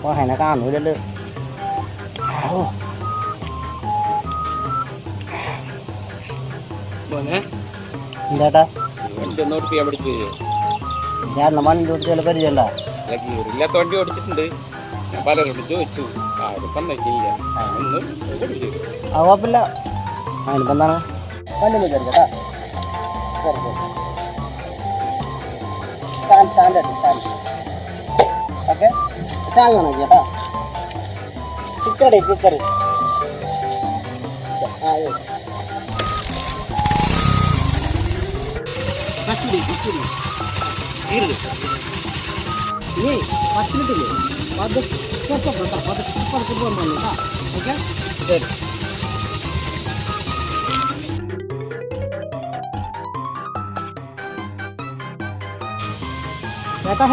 hay nó cá nữa lên lên എന്താ ഞാൻ നമ്മൾ ഡ്യൂട്ടിയിൽ പരിചയമുണ്ടോ ഇല്ലാത്ത വണ്ടി ഓടിച്ചിട്ടുണ്ട് ഞാൻ പലരോട് ചോദിച്ചു ആരും സമ്മതിക്കില്ല ആ കുഴപ്പമില്ല അതിനിപ്പോൾ എന്താണ് വണ്ടി ഒന്ന് കയറി കേട്ടോ സ്റ്റാൻഡ് ഓക്കെ സ്റ്റാൻഡ് വേണം ചേട്ടാ കിക്കറി ആ കച്ചൂടി നീ 10 മിനിറ്റില്ലേ പതുക്കെ പോകാൻ കേട്ടോ ഓക്കെ ശരി ചേട്ടാ